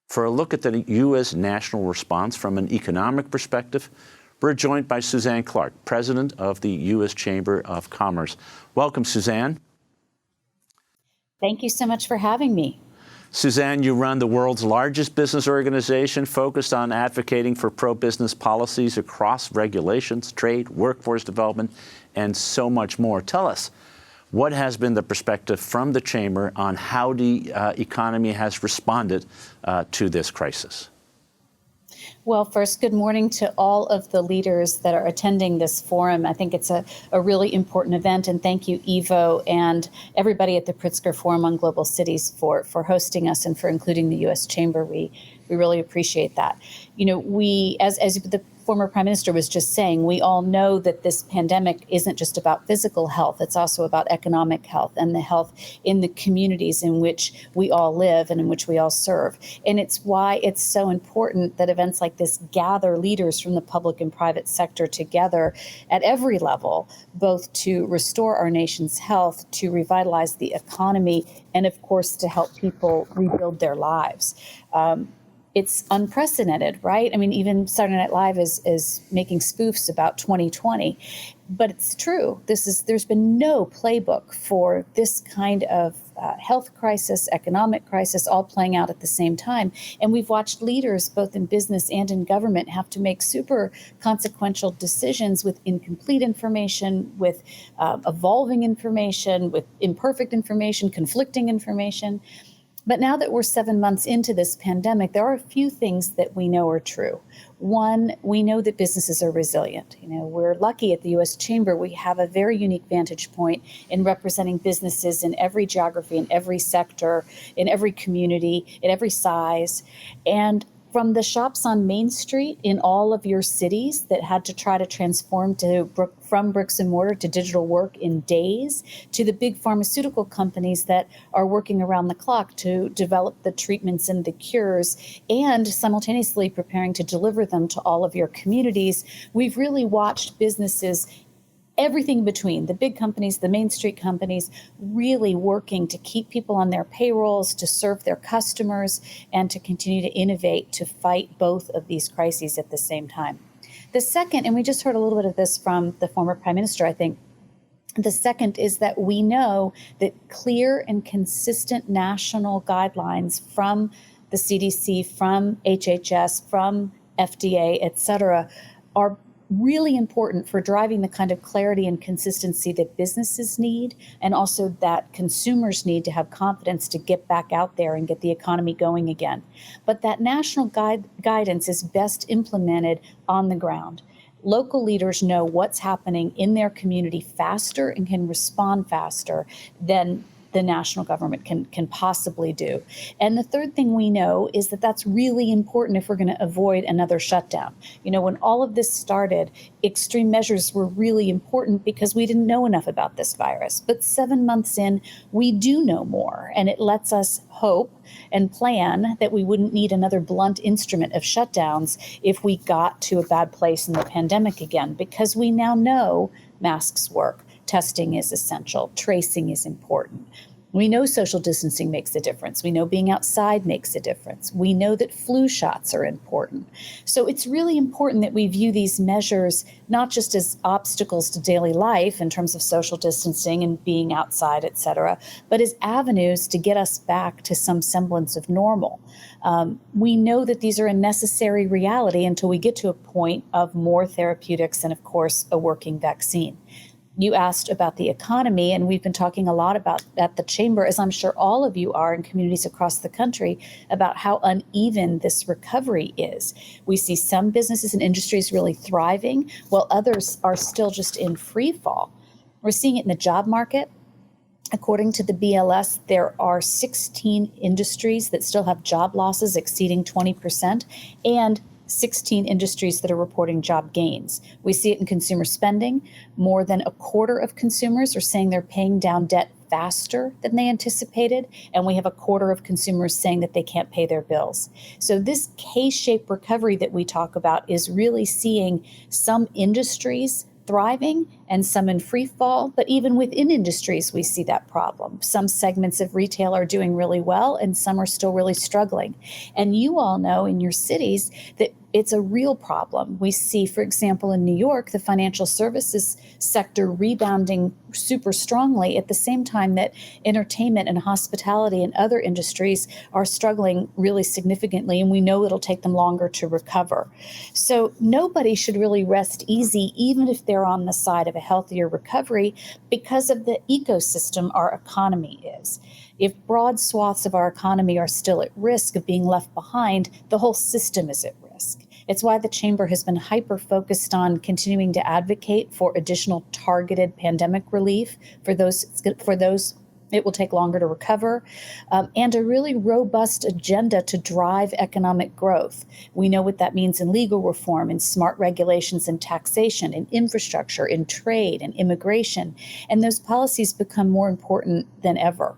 For a look at the U.S. national response from an economic perspective, we're joined by Suzanne Clark, president of the U.S. Chamber of Commerce. Welcome, Suzanne. Thank you so much for having me. Suzanne, you run the world's largest business organization focused on advocating for pro-business policies across regulations, trade, workforce development, and so much more. Tell us, what has been the perspective from the Chamber on how the economy has responded to this crisis? Well, first, good morning to all of the leaders that are attending this forum. I think it's a really important event, and thank you, Ivo, and everybody at the Pritzker Forum on Global Cities for hosting us and for including the U.S. Chamber. We really appreciate that. You know, we, as the former Prime Minister was just saying, we all know that this pandemic isn't just about physical health. It's also about economic health and the health in the communities in which we all live and in which we all serve. And it's why it's so important that events like this gather leaders from the public and private sector together at every level, both to restore our nation's health, to revitalize the economy, and of course, to help people rebuild their lives. It's unprecedented, right? I mean, even Saturday Night Live is making spoofs about 2020, but it's true. There's been no playbook for this kind of health crisis, economic crisis, all playing out at the same time. And we've watched leaders, both in business and in government, have to make super consequential decisions with incomplete information, with evolving information, with imperfect information, conflicting information. But now that we're 7 months into this pandemic, there are a few things that we know are true. One, we know that businesses are resilient. You know, we're lucky at the U.S. Chamber. We have a very unique vantage point in representing businesses in every geography, in every sector, in every community, in every size. And from the shops on Main Street in all of your cities that had to try to transform from bricks and mortar to digital work in days, to the big pharmaceutical companies that are working around the clock to develop the treatments and the cures and simultaneously preparing to deliver them to all of your communities, we've really watched businesses, everything between the big companies, the Main Street companies, really working to keep people on their payrolls, to serve their customers, and to continue to innovate to fight both of these crises at the same time. The second, and we just heard a little bit of this from the former Prime Minister, I think, the second is that we know that clear and consistent national guidelines from the CDC, from HHS, from FDA, et cetera, are really important for driving the kind of clarity and consistency that businesses need, and also that consumers need to have confidence to get back out there and get the economy going again. But that national guidance is best implemented on the ground. Local leaders know what's happening in their community faster and can respond faster than the national government can possibly do. And the third thing we know is that that's really important if we're going to avoid another shutdown. You know, when all of this started, extreme measures were really important because we didn't know enough about this virus. But 7 months in, we do know more, and it lets us hope and plan that we wouldn't need another blunt instrument of shutdowns if we got to a bad place in the pandemic again, because we now know masks work. Testing is essential. Tracing is important. We know social distancing makes a difference. We know being outside makes a difference. We know that flu shots are important. So it's really important that we view these measures not just as obstacles to daily life in terms of social distancing and being outside, et cetera, but as avenues to get us back to some semblance of normal. We know that these are a necessary reality until we get to a point of more therapeutics and, of course, a working vaccine. You asked about the economy, and we've been talking a lot about at the Chamber, as I'm sure all of you are in communities across the country, about how uneven this recovery is. We see some businesses and industries really thriving, while others are still just in free fall. We're seeing it in the job market. According to the BLS, there are 16 industries that still have job losses exceeding 20%, and 16 industries that are reporting job gains. We see it in consumer spending. More than a quarter of consumers are saying they're paying down debt faster than they anticipated, and we have a quarter of consumers saying that they can't pay their bills. So this K-shaped recovery that we talk about is really seeing some industries thriving and some in free fall, but even within industries, we see that problem. Some segments of retail are doing really well and some are still really struggling. And you all know in your cities that it's a real problem. We see, for example, in New York, the financial services sector rebounding super strongly at the same time that entertainment and hospitality and other industries are struggling really significantly, and we know it'll take them longer to recover. So nobody should really rest easy, even if they're on the side of a healthier recovery, because of the ecosystem our economy is. If broad swaths of our economy are still at risk of being left behind, the whole system is at risk. It's why the Chamber has been hyper-focused on continuing to advocate for additional targeted pandemic relief for those it will take longer to recover, and a really robust agenda to drive economic growth. We know what that means in legal reform, in smart regulations and taxation, in infrastructure, in trade, and immigration, and those policies become more important than ever.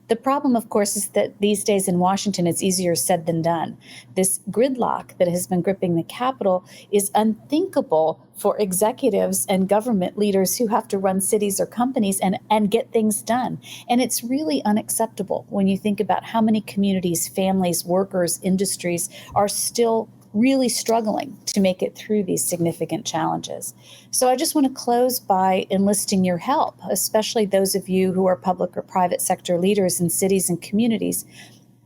The problem, of course, is that these days in Washington, it's easier said than done. This gridlock that has been gripping the Capitol is unthinkable for executives and government leaders who have to run cities or companies and get things done. And it's really unacceptable when you think about how many communities, families, workers, industries are still really struggling to make it through these significant challenges. So I just want to close by enlisting your help, especially those of you who are public or private sector leaders in cities and communities.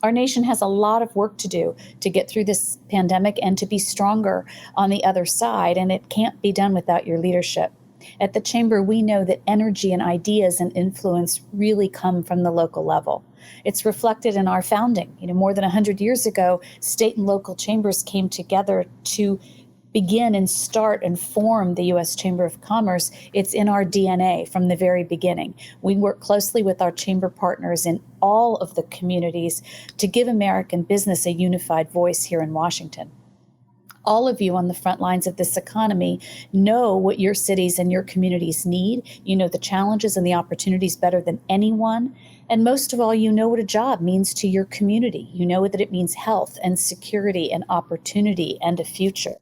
Our nation has a lot of work to do to get through this pandemic and to be stronger on the other side, and it can't be done without your leadership. At the Chamber, we know that energy and ideas and influence really come from the local level. It's reflected in our founding. More than 100 years ago, state and local chambers came together to begin and start and form the U.S. Chamber of Commerce. It's in our DNA from the very beginning. We work closely with our chamber partners in all of the communities to give American business a unified voice here in Washington. All of you on the front lines of this economy know what your cities and your communities need. You know the challenges and the opportunities better than anyone. And most of all, you know what a job means to your community. You know that it means health and security and opportunity and a future.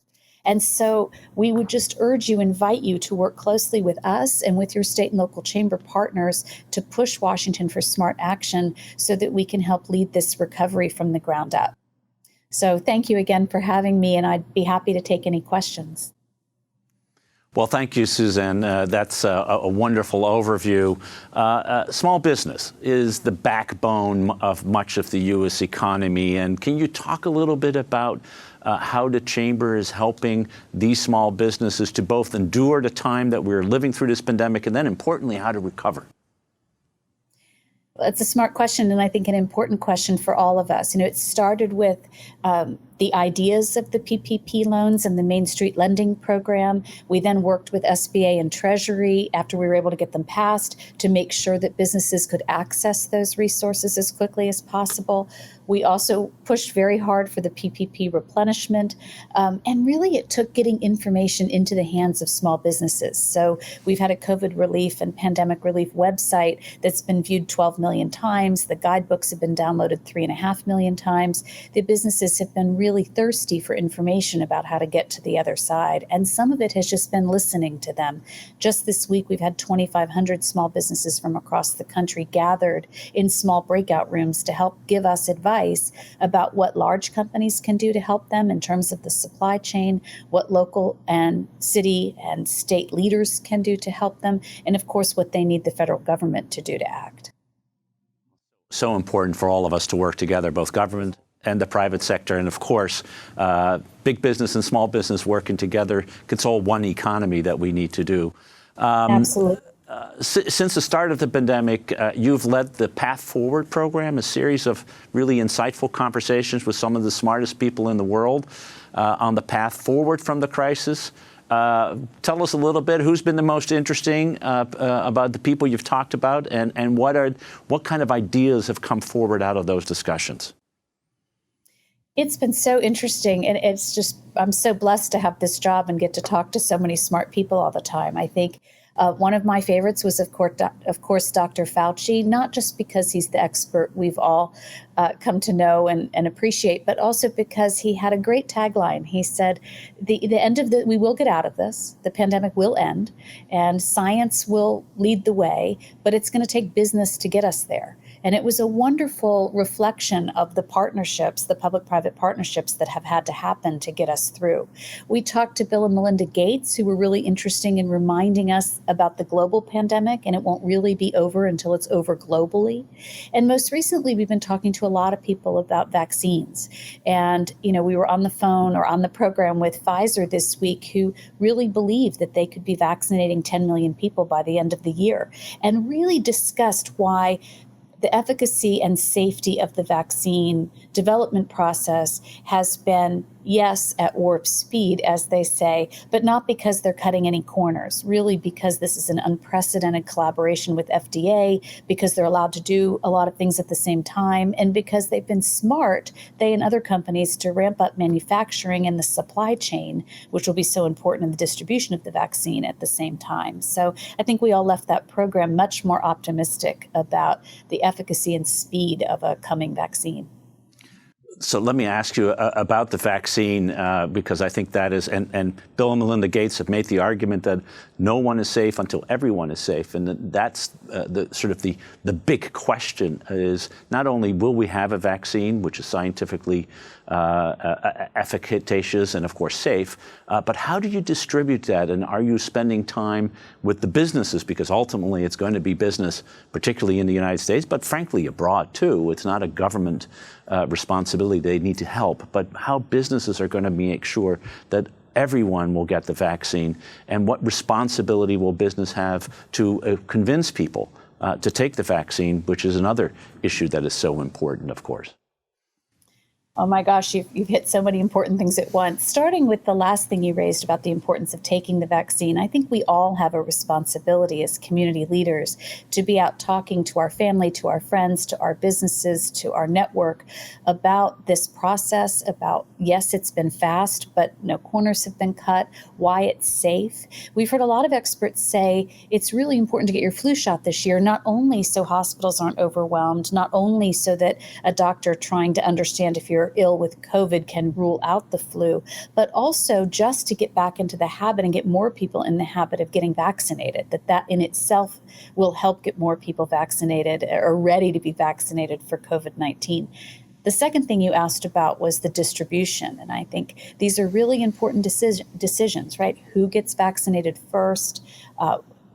And so we would just invite you to work closely with us and with your state and local chamber partners to push Washington for smart action so that we can help lead this recovery from the ground up. So thank you again for having me, and I'd be happy to take any questions. Well, thank you, Suzanne. That's a wonderful overview. Small business is the backbone of much of the U.S. economy. And can you talk a little bit about how the Chamber is helping these small businesses to both endure the time that we're living through this pandemic and then, importantly, how to recover? It's a smart question, and I think an important question for all of us. It started with the ideas of the PPP loans and the Main Street Lending Program. We then worked with SBA and Treasury after we were able to get them passed to make sure that businesses could access those resources as quickly as possible. We also pushed very hard for the PPP replenishment, and really it took getting information into the hands of small businesses. So we've had a COVID relief and pandemic relief website that's been viewed 12 million times. The guidebooks have been downloaded 3.5 million times. The businesses have been really thirsty for information about how to get to the other side, and some of it has just been listening to them. Just this week, we've had 2,500 small businesses from across the country gathered in small breakout rooms to help give us advice about what large companies can do to help them in terms of the supply chain, what local and city and state leaders can do to help them, and of course, what they need the federal government to do to act. So important for all of us to work together, both government and the private sector, and of course, big business and small business working together console one economy that we need to do. Absolutely. Since the start of the pandemic, you've led the Path Forward program, a series of really insightful conversations with some of the smartest people in the world on the path forward from the crisis. Tell us a little bit who's been the most interesting about the people you've talked about, and what kind of ideas have come forward out of those discussions? It's been so interesting, and I'm so blessed to have this job and get to talk to so many smart people all the time. I think One of my favorites was, of course, Dr. Fauci, not just because he's the expert we've all come to know and appreciate, but also because he had a great tagline. He said, we will get out of this, the pandemic will end, and science will lead the way, but it's going to take business to get us there. And it was a wonderful reflection of the partnerships, the public-private partnerships that have had to happen to get us through. We talked to Bill and Melinda Gates, who were really interesting in reminding us about the global pandemic, and it won't really be over until it's over globally. And most recently, we've been talking to a lot of people about vaccines. And, we were on the phone or on the program with Pfizer this week, who really believed that they could be vaccinating 10 million people by the end of the year, and really discussed why the efficacy and safety of the vaccine development process has been, yes, at warp speed, as they say, but not because they're cutting any corners, really because this is an unprecedented collaboration with FDA, because they're allowed to do a lot of things at the same time, and because they've been smart, they and other companies, to ramp up manufacturing and the supply chain, which will be so important in the distribution of the vaccine at the same time. So I think we all left that program much more optimistic about the efficacy and speed of a coming vaccine. So let me ask you about the vaccine, because I think that is, and Bill and Melinda Gates have made the argument that no one is safe until everyone is safe. And that's the big question is not only will we have a vaccine, which is scientifically efficacious and, of course, safe, but how do you distribute that? And are you spending time with the businesses? Because ultimately it's going to be business, particularly in the United States, but frankly abroad too. It's not a government responsibility. They need to help. But how businesses are going to make sure that everyone will get the vaccine, and what responsibility will business have to convince people to take the vaccine, which is another issue that is so important, of course. Oh my gosh, you've hit so many important things at once. Starting with the last thing you raised about the importance of taking the vaccine, I think we all have a responsibility as community leaders to be out talking to our family, to our friends, to our businesses, to our network about this process, about, yes, it's been fast, but no corners have been cut, why it's safe. We've heard a lot of experts say it's really important to get your flu shot this year, not only so hospitals aren't overwhelmed, not only so that a doctor trying to understand if you're ill with COVID can rule out the flu, but also just to get back into the habit and get more people in the habit of getting vaccinated, that in itself will help get more people vaccinated or ready to be vaccinated for COVID-19. The second thing you asked about was the distribution. And I think these are really important decisions, right? Who gets vaccinated first?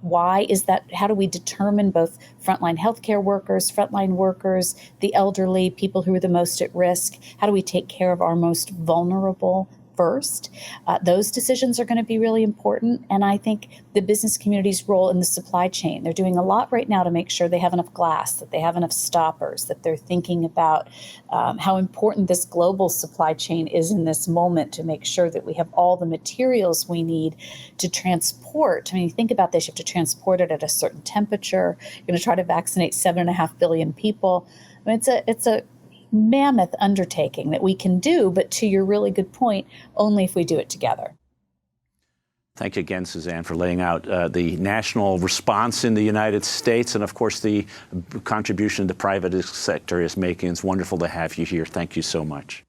Why is that? How do we determine both frontline healthcare workers, frontline workers, the elderly, people who are the most at risk? How do we take care of our most vulnerable first? Those decisions are going to be really important. And I think the business community's role in the supply chain, they're doing a lot right now to make sure they have enough glass, that they have enough stoppers, that they're thinking about how important this global supply chain is in this moment to make sure that we have all the materials we need to transport. I mean, you think about this, you have to transport it at a certain temperature. You're going to try to vaccinate 7.5 billion people. I mean, it's a mammoth undertaking that we can do, but to your really good point, only if we do it together. Thank you again, Suzanne, for laying out the national response in the United States and, of course, the contribution the private sector is making. It's wonderful to have you here. Thank you so much.